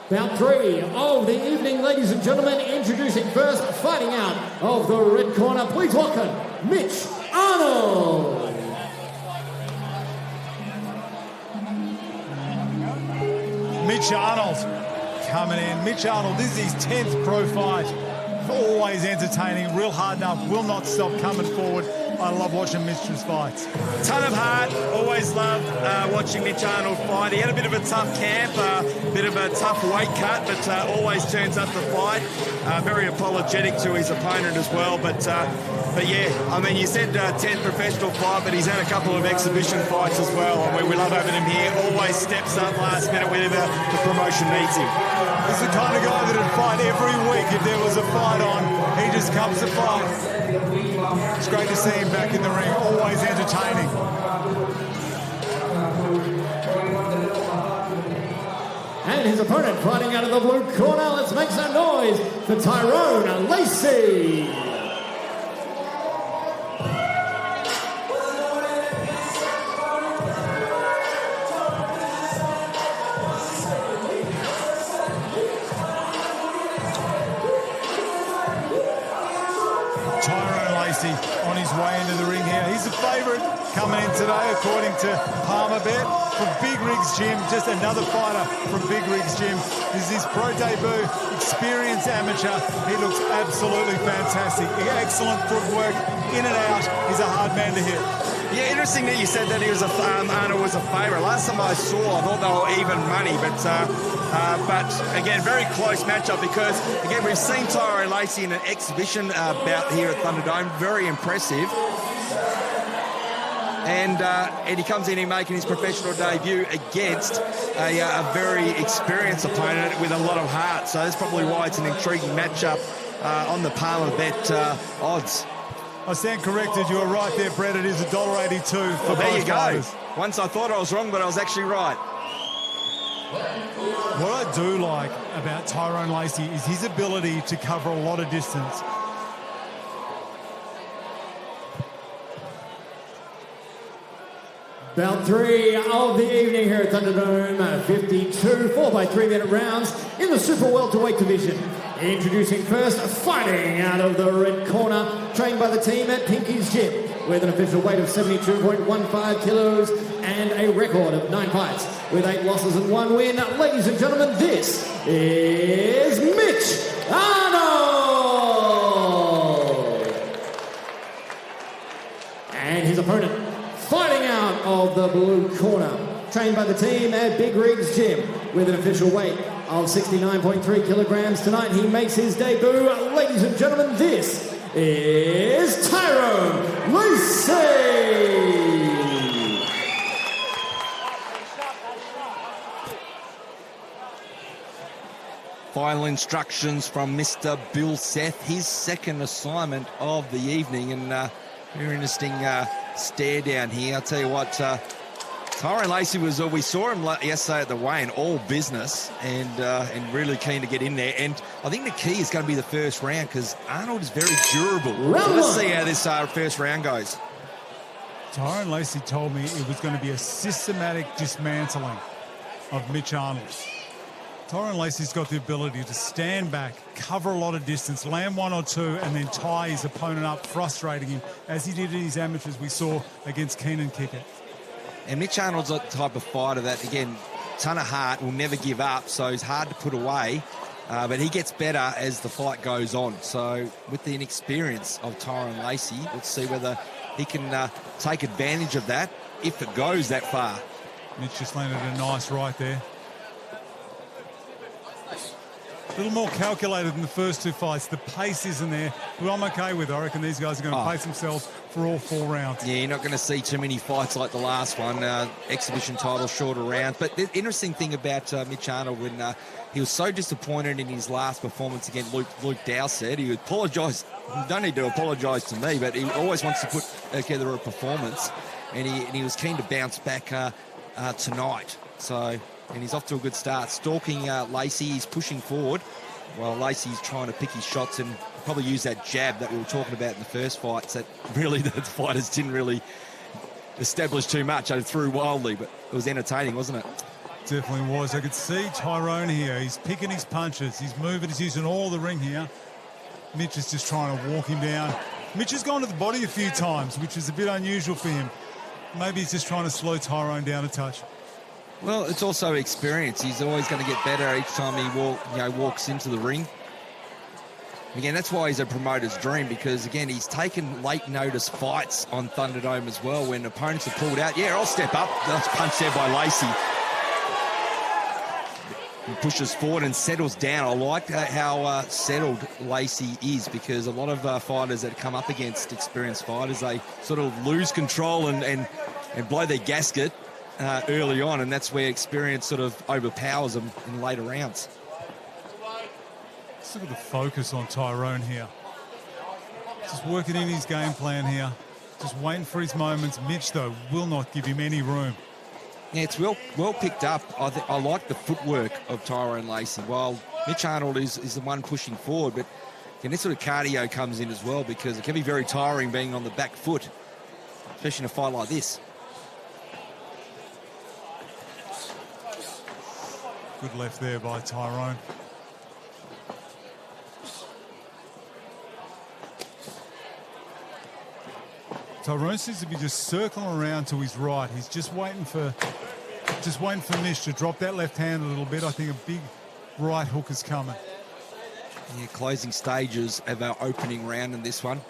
Bout 3 of the evening, ladies and gentlemen. Introducing first, fighting out of the red corner. Please welcome Mitch Arnold. Mitch Arnold coming in. Mitch Arnold, this is his 10th pro fight. Always entertaining, real hard enough, will not stop coming forward. I love watching Mitch's fights. Ton of heart, always loved watching Mitch Arnold fight. He had a bit of a tough camp, bit of a tough weight cut, but always turns up to fight. Very apologetic to his opponent as well, but yeah, I mean, you said 10th professional fight, but he's had a couple of exhibition fights as well. I mean, we love having him here. Always steps up last minute whenever the promotion needs him. He's the kind of guy that would fight every week if there was a fight on. He just comes to fight. It's great to see him back in the ring, always entertaining. And his opponent fighting out of the blue corner. Let's make some noise for Tyrone Lacey. Tyrone Lacey on his way into the ring here. He's a favourite coming in today, according to Palmer Bet. From Big Rigs Gym, just another fighter from Big Rigs Gym. This is his pro debut, experienced amateur. He looks absolutely fantastic. Excellent footwork, in and out. He's a hard man to hit. Yeah, interesting that you said that he was Arnold was a favourite. Last time I saw, I thought they were even money, but again, very close matchup because, again, we've seen Tyrone Lacey in an exhibition bout here at Thunderdome. Very impressive. And he comes in, making his professional debut against a very experienced opponent with a lot of heart. So that's probably why it's an intriguing matchup on the Palmer Bet odds. I stand corrected. You were right there, Brett. It is $1.82 for well, there you go. Fighters. Once I thought I was wrong, but I was actually right. What I do like about Tyrone Lacey is his ability to cover a lot of distance. Bout 3 of the evening here at Thunderdome, 52 4x3-minute rounds in the super welterweight division. Introducing first, fighting out of the red corner, trained by the team at Pinky's Gym, with an official weight of 72.15 kilos and a record of 9 fights, with 8 losses and 1 win. Ladies and gentlemen, this is Mitch Arnold! And his opponent, fighting out of the blue corner, trained by the team at Big Rigs Gym, with an official weight of 69.3 kilograms. Tonight he makes his debut. Ladies and gentlemen, this is Tyrone Lacey! Final instructions from Mr. Bill Seth, his second assignment of the evening, and very interesting stare down here. I'll tell you what, Tyrone Lacey was, we saw him yesterday at the weigh-in, all business and really keen to get in there. And I think the key is going to be the first round because Arnold is very durable. So let's see how this first round goes. Tyrone Lacey told me it was going to be a systematic dismantling of Mitch Arnold. Tyrone Lacey's got the ability to stand back, cover a lot of distance, land 1 or 2, and then tie his opponent up, frustrating him, as he did in his amateurs we saw against Keenan Kickett. And Mitch Arnold's the type of fighter that, again, ton of heart, will never give up, so he's hard to put away, but he gets better as the fight goes on. So with the inexperience of Tyrone Lacey, let's see whether he can take advantage of that if it goes that far. Mitch just landed a nice right there. A little more calculated than the first 2 fights. The pace isn't there, but I'm okay with it. I reckon these guys are going to pace themselves for all 4 rounds. Yeah, you're not going to see too many fights like the last one, exhibition title, shorter rounds. But the interesting thing about Mitch Arnold, when he was so disappointed in his last performance against Luke Dowsett, he apologised. You don't need to apologise to me, but he always wants to put together a performance, and he was keen to bounce back tonight. So... and he's off to a good start. Stalking Lacey, he's pushing forward while Lacey's trying to pick his shots and probably use that jab that we were talking about in the first fights that really the fighters didn't really establish too much. They threw wildly, but it was entertaining, wasn't it? Definitely was. I could see Tyrone here. He's picking his punches. He's moving. He's using all the ring here. Mitch is just trying to walk him down. Mitch has gone to the body a few times, which is a bit unusual for him. Maybe he's just trying to slow Tyrone down a touch. Well, it's also experience. He's always going to get better each time he walks into the ring. Again, that's why he's a promoter's dream, because, again, he's taken late notice fights on Thunderdome as well when opponents have pulled out. Yeah, I'll step up. That's punched there by Lacey. He pushes forward and settles down. I like how settled Lacey is, because a lot of fighters that come up against experienced fighters, they sort of lose control and blow their gasket early on, and that's where experience sort of overpowers them in later rounds. Let's look at the focus on Tyrone here. Just working in his game plan here. Just waiting for his moments. Mitch, though, will not give him any room. Yeah, it's well picked up. I like the footwork of Tyrone Lacey. While Mitch Arnold is the one pushing forward, but again, this sort of cardio comes in as well, because it can be very tiring being on the back foot, especially in a fight like this. Good left there by Tyrone. Tyrone seems to be just circling around to his right. He's just waiting for Mitch to drop that left hand a little bit. I think a big right hook is coming. Yeah, closing stages of our opening round in this one.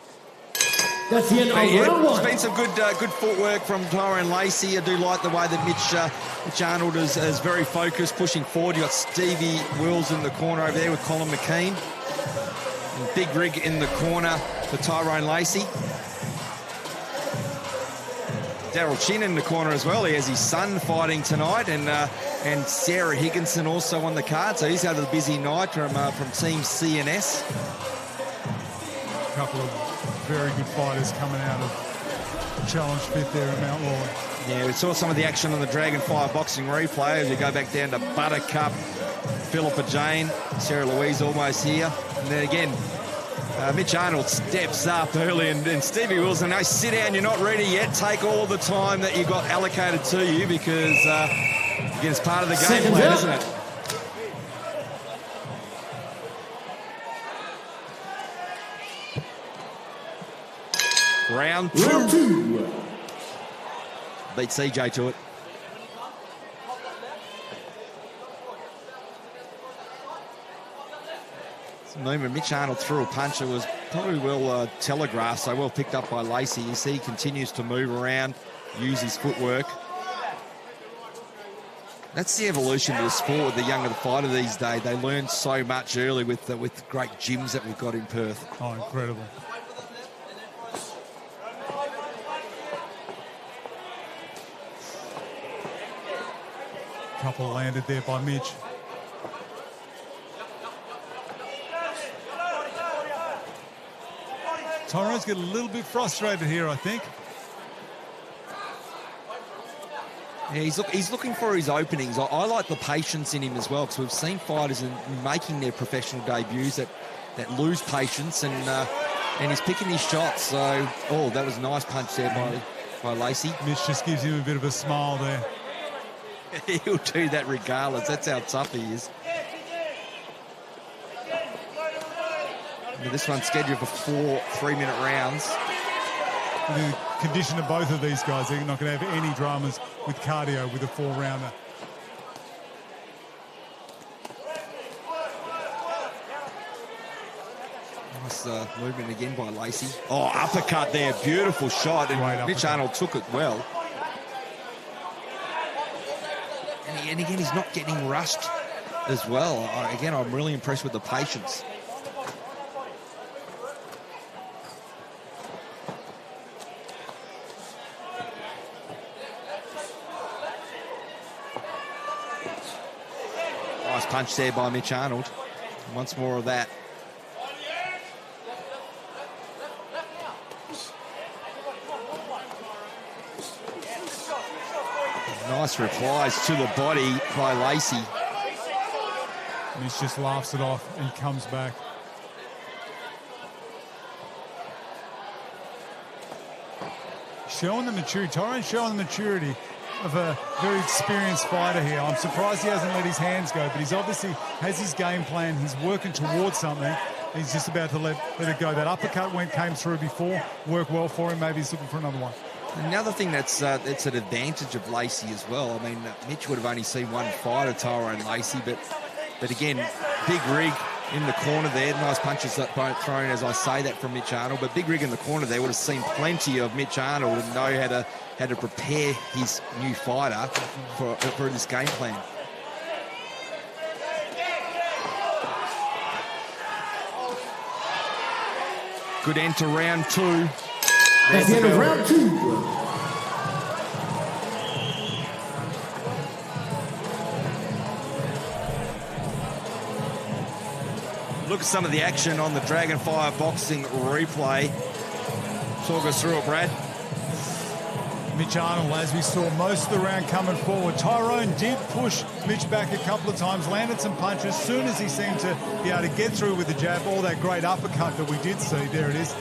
That's the end of round one. It's been some good footwork from Tyrone Lacey. I do like the way that Mitch Arnold is very focused, pushing forward. You've got Stevie Wills in the corner over there with Colin McKean. And Big Rig in the corner for Tyrone Lacey. Daryl Chin in the corner as well. He has his son fighting tonight, and Sarah Higginson also on the card. So he's had a busy night from Team CNS. A couple of very good fighters coming out of Challenge 5th there at Mount Lawley. Yeah, we saw some of the action on the Dragonfire Boxing replay as you go back down to Buttercup, Philippa Jane, Sarah Louise almost here. And then again, Mitch Arnold steps up early, and Stevie Wilson, no, sit down, you're not ready yet. Take all the time that you got allocated to you, because again, it's part of the game plan, isn't it? Round two. Beat CJ to it. Movement. Mitch Arnold threw a punch that was probably well telegraphed, so well picked up by Lacey. You see he continues to move around, use his footwork. That's the evolution of the sport with the younger the fighter these days. They learn so much early with great gyms that we've got in Perth. Oh, incredible. Couple landed there by Mitch. Tyrone's getting a little bit frustrated here, I think. Yeah, he's looking for his openings. I like the patience in him as well, because we've seen fighters in making their professional debuts that lose patience, and he's picking his shots. So, oh, that was a nice punch there by Lacey. Mitch just gives him a bit of a smile there. He'll do that regardless. That's how tough he is. This one's scheduled for 4 3-minute rounds. The condition of both of these guys, they're not going to have any dramas with cardio with a 4-rounder. Nice movement again by Lacey. Oh, uppercut there. Beautiful shot. And Mitch Arnold took it well. And again, he's not getting rushed as well. Again, I'm really impressed with the patience. Nice punch there by Mitch Arnold. Once more of that. Nice replies to the body by Lacey. Mitch just laughs it off and comes back. Showing the maturity. Tyrone's showing the maturity of a very experienced fighter here. I'm surprised he hasn't let his hands go, but he's obviously has his game plan. He's working towards something. He's just about to let it go. That uppercut came through before, worked well for him. Maybe he's looking for another one. Another thing that's an advantage of Lacey as well. I mean, Mitch would have only seen one fight of Tyrone Lacey, but again, big rig in the corner there. Nice punches thrown as I say that from Mitch Arnold, but big rig in the corner there would have seen plenty of Mitch Arnold and know how to prepare his new fighter for this game plan. Good end to round 2. That's the end of round 2. Look at some of the action on the Dragonfire Boxing replay. Talk us through it, Brad. Mitch Arnold, as we saw most of the round coming forward. Tyrone did push Mitch back a couple of times, landed some punches. As soon as he seemed to be able to get through with the jab, all that great uppercut that we did see, there it is.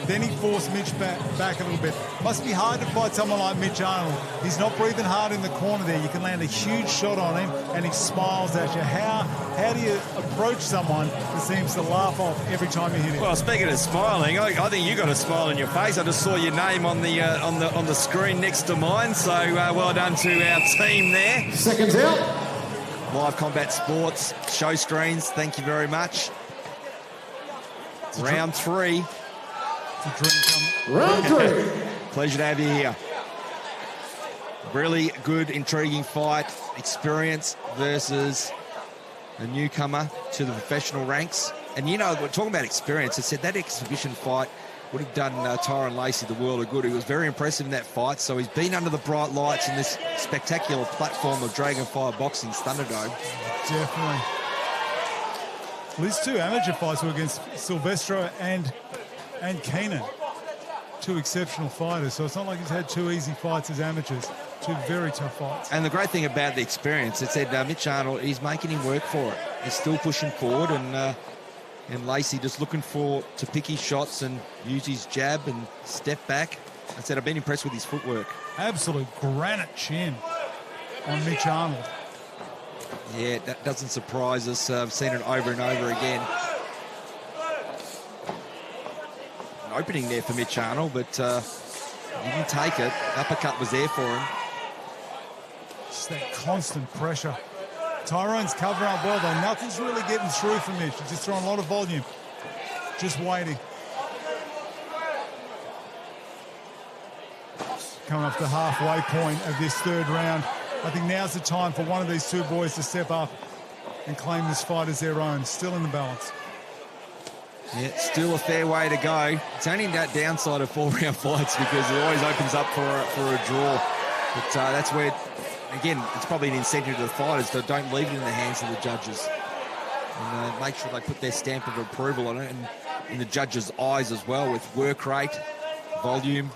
Then he forced Mitch back a little bit. Must be hard to fight someone like Mitch Arnold. He's not breathing hard in the corner there. You can land a huge shot on him, and he smiles at you. How do you approach someone that seems to laugh off every time you hit him? Well, speaking of smiling, I think you got a smile on your face. I just saw your name on the screen next to mine. So well done to our team there. Seconds out. Live Combat Sports show screens. Thank you very much. Round 3. Round 3. Pleasure to have you here. Really good, intriguing fight. Experience versus a newcomer to the professional ranks. And you know, we're talking about experience. I said that exhibition fight would have done Tyrone Lacey the world of good. He was very impressive in that fight. So he's been under the bright lights in this spectacular platform of Dragonfire Boxing's Thunderdome. Definitely. Well, his 2 amateur fights were against Silvestro and Keenan. 2 exceptional fighters, so it's not like he's had 2 easy fights as amateurs. 2 very tough fights. And the great thing about the experience, it said Mitch Arnold, he's making him work for it. He's still pushing forward, and Lacey just looking to pick his shots and use his jab and step back. I said I've been impressed with his footwork. Absolute granite chin on Mitch Arnold. Yeah, that doesn't surprise us. I've seen it over and over again. Opening there for Mitch Arnold, but he didn't take it. Uppercut was there for him. Just that constant pressure. Tyrone's covering up well, though. Nothing's really getting through for Mitch. He's just throwing a lot of volume. Just waiting. Coming up to the halfway point of this 3rd round. I think now's the time for one of these 2 boys to step up and claim this fight as their own. Still in the balance. Yeah, still a fair way to go. It's only that downside of 4-round fights because it always opens up for a draw. But that's where, again, it's probably an incentive to the fighters, so don't leave it in the hands of the judges. And make sure they put their stamp of approval on it, and in the judges' eyes as well, with work rate, volume.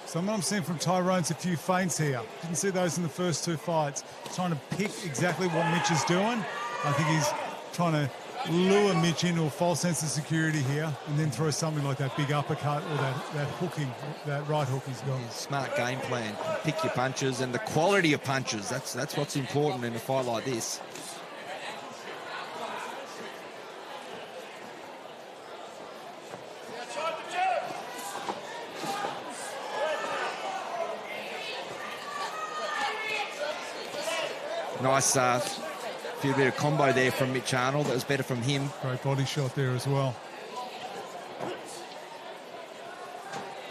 Something I'm seeing from Tyrone's a few feints here. Didn't see those in the first 2 fights. Trying to pick exactly what Mitch is doing. I think he's trying to lure Mitch into a false sense of security here and then throw something like that big uppercut or that hooking, that right hook he's got. Smart game plan. Pick your punches and the quality of punches. That's what's important in a fight like this. Nice few bit of combo there from Mitch Arnold. That was better from him. Great body shot there as well.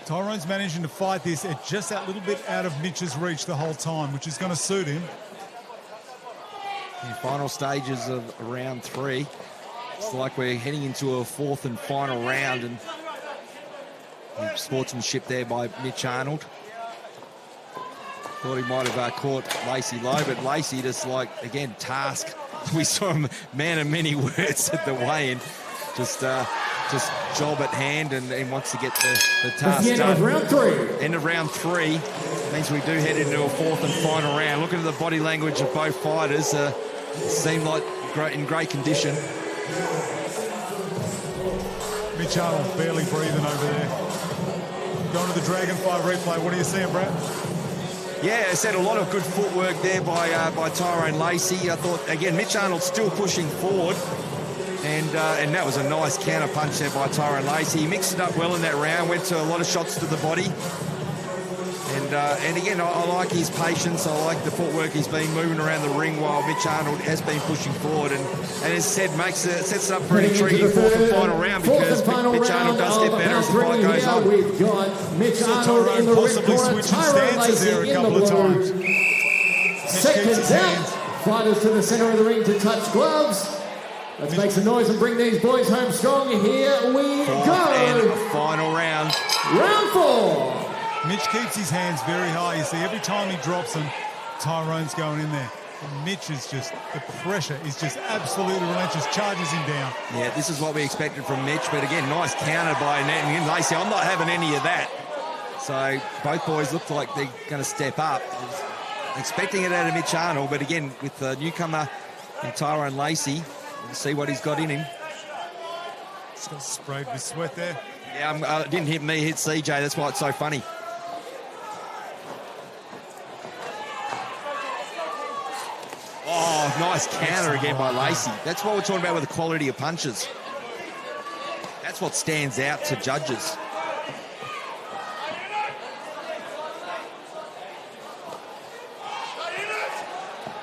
Tyrone's managing to fight this at just that little bit out of Mitch's reach the whole time, which is going to suit him. In the final stages of round 3. It's like we're heading into a 4th and final round, and sportsmanship there by Mitch Arnold. Thought he might have caught Lacey low, but Lacey just again, task. We saw him man of many words at the weigh-in. Just job at hand, and he wants to get the task done. End of round 3. End of round 3 means we do head into a 4th and final round. Looking at the body language of both fighters, seem like in great condition. Mitch Arnold barely breathing over there. Going to the Dragonfire replay. What are you seeing, Brad? Yeah, I said a lot of good footwork there by Tyrone Lacey. I thought, again, Mitch Arnold still pushing forward. And that was a nice counter punch there by Tyrone Lacey. He mixed it up well in that round, went to a lot of shots to the body. And again, I like his patience. I like the footwork. He's been moving around the ring while Mitch Arnold has been pushing forward. And as I said, sets it up for an intriguing fourth and final round because Mitch Arnold does get better as the fight goes on. We've got Mitch Arnold in the possibly red corner, switching Tyrone stances Lacey there a in couple the of times. blue. Seconds out. Fighters to the centre of the ring to touch gloves. Let's make some noise and bring these boys home strong. Here we go. And a final round. Round 4. Mitch keeps his hands very high. You see, every time he drops them, Tyrone's going in there. And Mitch is just, the pressure is just absolutely relentless, charges him down. Yeah, this is what we expected from Mitch, but again, nice counter by Lacey. I'm not having any of that. So both boys look like they're going to step up. Expecting it out of Mitch Arnold, but again, with the newcomer and Tyrone Lacey, we'll see what he's got in him. He's got sprayed with sweat there. Yeah, it didn't hit me, it hit CJ. That's why it's so funny. Oh, nice counter again by Lacey. That's what we're talking about with the quality of punches. That's what stands out to judges.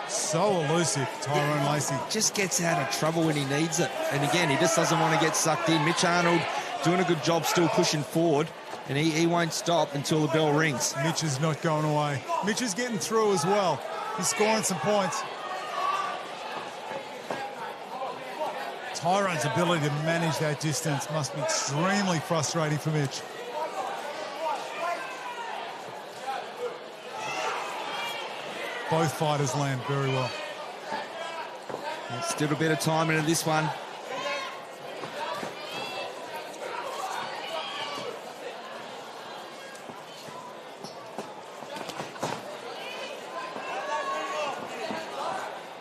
So elusive, Tyrone Lacey. Just gets out of trouble when he needs it. And again, he just doesn't want to get sucked in. Mitch Arnold doing a good job, still pushing forward, and he won't stop until the bell rings. Mitch is not going away. Mitch is getting through as well. He's scoring some points. Tyrone's ability to manage that distance must be extremely frustrating for Mitch. Both fighters land very well. Still a bit of time into this one.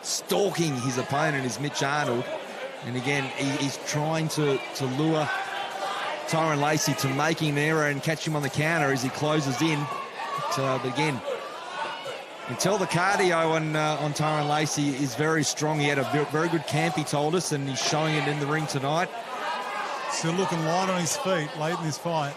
Stalking his opponent is Mitch Arnold. And again, he's trying to lure Tyrone Lacey to making an error and catch him on the counter as he closes in. But again, you can tell the cardio on Tyrone Lacey is very strong. He had a very good camp, he told us, and he's showing it in the ring tonight. Still looking light on his feet late in this fight.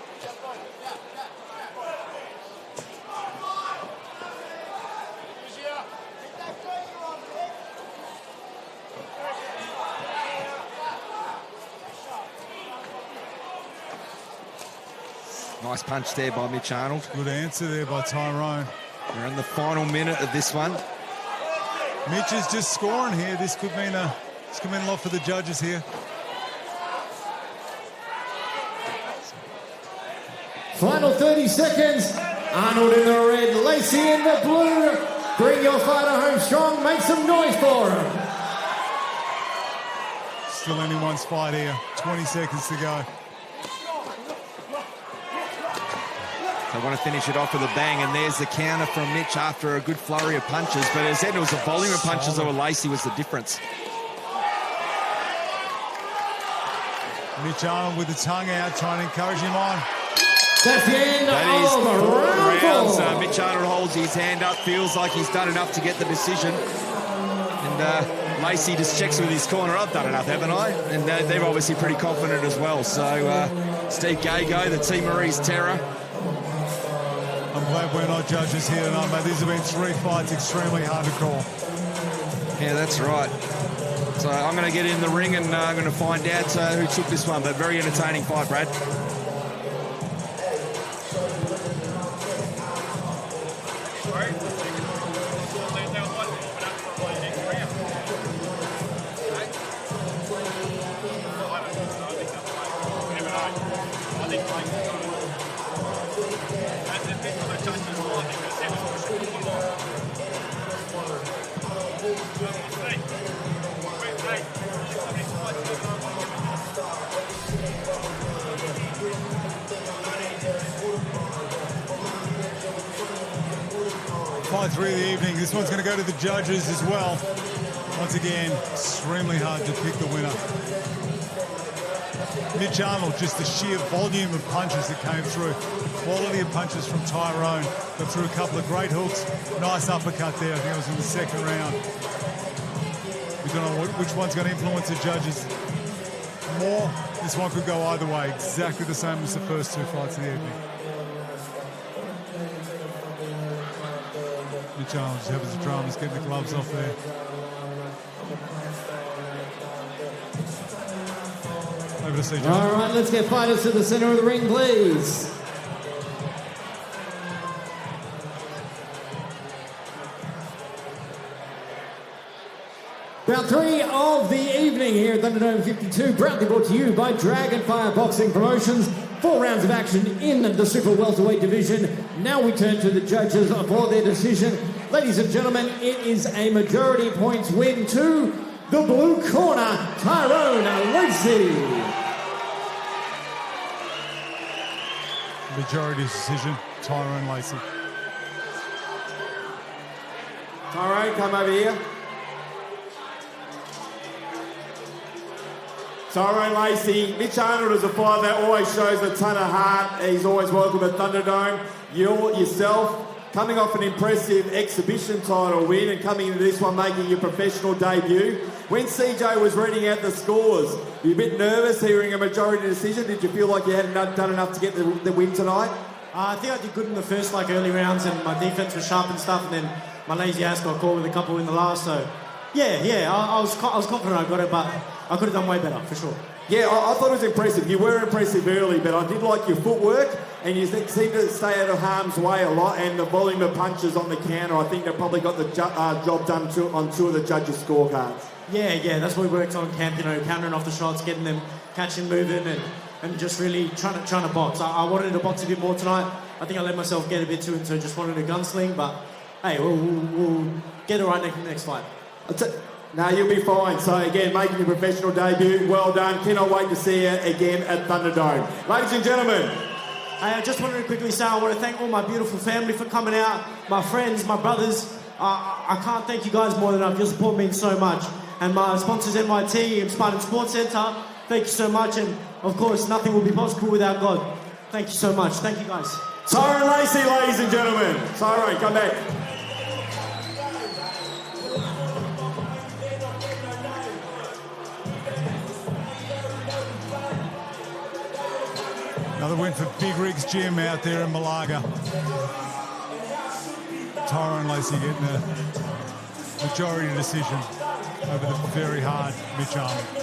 Nice punch there by Mitch Arnold. Good answer there by Tyrone. We're in the final minute of this one. Mitch is just scoring here. This could mean a lot for the judges here. Final 30 seconds. Arnold in the red, Lacey in the blue. Bring your fighter home strong. Make some noise for him. Still anyone's fight here. 20 seconds to go. They want to finish it off with a bang, and there's the counter from Mitch after a good flurry of punches. But as I said, it was the volume of punches over Lacey was the difference. Mitch Arnold with the tongue out, trying to encourage him on. That's the end That is of the round 4. Mitch Arnold holds his hand up, feels like he's done enough to get the decision. And Lacey just checks with his corner, I've done enough, haven't I? And they're obviously pretty confident as well. So Steve Gago, the Team Marie's terror. I'm glad we're not judges here tonight, mate. These have been 3 fights extremely hard to call. Yeah, that's right. So I'm going to get in the ring and I'm going to find out who took this one. But very entertaining fight, Brad. Fight 3 of the evening. This one's going to go to the judges as well. Once again, extremely hard to pick the winner. Mitch Arnold, just the sheer volume of punches that came through. Quality of punches from Tyrone. Got through a couple of great hooks. Nice uppercut there. I think it was in the second round. We don't know which one's going to influence the judges more. This one could go either way. Exactly the same as the first two fights of the evening. Mitch Arnold just having the dramas, getting the gloves off there. Over to CJ. All right, let's get fighters to the center of the ring, please. Round 3 of the evening here at Thunderdome 52, proudly brought to you by Dragonfire Boxing Promotions. 4 rounds of action in the super welterweight division. Now we turn to the judges for their decision. Ladies and gentlemen, it is a majority points win to the blue corner, Tyrone Lacey. Majority decision, Tyrone Lacey. Tyrone, come over here. Tyrone Lacey, Mitch Arnold is a fighter that always shows a ton of heart. He's always welcome at Thunderdome. You're yourself coming off an impressive exhibition title win and coming into this one making your professional debut. When CJ was reading out the scores, were you a bit nervous hearing a majority decision? Did you feel like you hadn't done enough to get the win tonight? I think I did good in the first early rounds, and my defense was sharp and stuff, and then my lazy ass got caught with a couple in the last, so I was confident I got it, but I could have done way better, for sure. Yeah, I thought it was impressive. You were impressive early, but I did like your footwork, and you seem to stay out of harm's way a lot, and the volume of punches on the counter, I think they probably got the job done on 2 of the judges' scorecards. Yeah, that's what we worked on camp, countering off the shots, getting them catching, moving, and just really trying to box. I wanted to box a bit more tonight. I think I let myself get a bit too into just wanting to gunsling, but hey, we'll get it right next fight. No, you'll be fine. So again, making your professional debut, well done. Cannot wait to see you again at Thunderdome. Ladies and gentlemen. Hey, I just wanted to quickly say I want to thank all my beautiful family for coming out, my friends, my brothers. I can't thank you guys more than enough. Your support means so much. And my sponsors, NYT and Spartan Sports Centre, thank you so much. And of course, nothing will be possible without God. Thank you so much. Thank you guys. Tyrone Lacey, ladies and gentlemen. Tyrone, come back. Another win for Big Rigs Gym out there in Malaga. Tyrone Lacey getting a majority decision over the very hard Mitch Arnold.